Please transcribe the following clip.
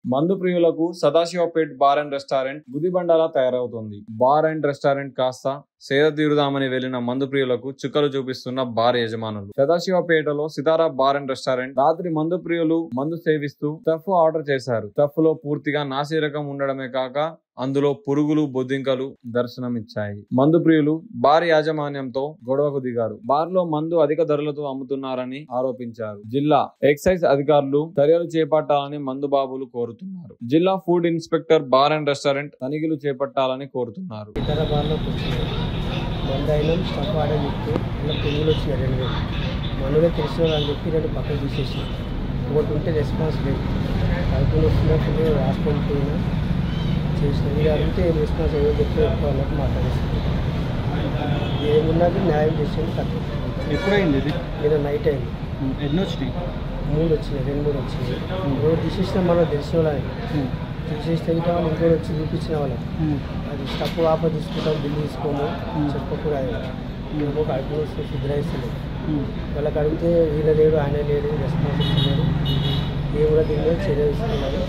మందు ప్రియులకు Sadashivpet bar and restaurant గుదిబండలా తయారవుతోంది. బార్ అండ్ రెస్టారెంట్ కాస్త సేద తీరుదామని వెళ్లిన మందు ప్రియులకు చుక్కలు చూపిస్తున్న బార్ యజమానులు. సదాశివపేటలో సితారా బార్ అండ్ రెస్టారెంట్ రాత్రి మందు ప్రియులు మందు సేవిస్తూ స్టఫ్ ఆర్డర్ చేశారు. స్టఫ్ లో పూర్తిగా నాసిరకం ఉండడమే కాక అందులో పురుగులు, బొద్దింకలు దర్శనమిచ్చాయి. మందు ప్రియులు బార్ యాజమాన్యంతో గొడవకు దిగారు. బార్ లో మందు అధిక ధరలతో అమ్ముతున్నారని ఆరోపించారు. జిల్లా ఎక్సైజ్ అధికారులు చర్యలు చేపట్టాలని మందు బాబులు కోరుతున్నారు. జిల్లా food inspector bar and restaurant తనిఖీలు చేపట్టాలని కోరుతున్నారు. స్టఫ్ ఆర్డర్ చెప్తే ఇలా పురుగులు వచ్చినాయి 2000 మనలో తెలిసిన వాళ్ళు చెప్పి 2 పక్కన తీసేసి ఒకటి ఉంటే రెస్పాన్స్ లేదు. కడుపులు వస్తున్నప్పుడు హాస్పిటల్ పోయినా చేసిన మీరు అడిగితే రెస్పాన్స్ ఏదో చెప్తే వాళ్ళకి మాట్లాడేస్తుంది. ఏమున్నది న్యాయం చేసేది తక్కువ. ఎప్పుడైంది ఇది? నేను నైట్ అయింది. ఎన్ని వచ్చినాయి? 3 వచ్చినాయి, 2-3 వచ్చినాయి. రోడ్ తీసేసిన మనకు తెలిసిన వాళ్ళని తీసేస్తే వాళ్ళు ఇంకోటి వచ్చి చూపించిన వాళ్ళకి అది స్టఫ్ ఆఫర్ తీసుకుంటాం, బిల్లు తీసుకోము చెప్పకూడదు. మేము కడుపులో వస్తే శుద్ధిరాయిస్తలేదు. వాళ్ళకి అడిగితే వీళ్ళ లేడు, ఆయన లేడు, రెస్పాన్స్ ఇస్తలేడు, ఏ కూడా దీని మీద చర్య తీసుకున్నారు.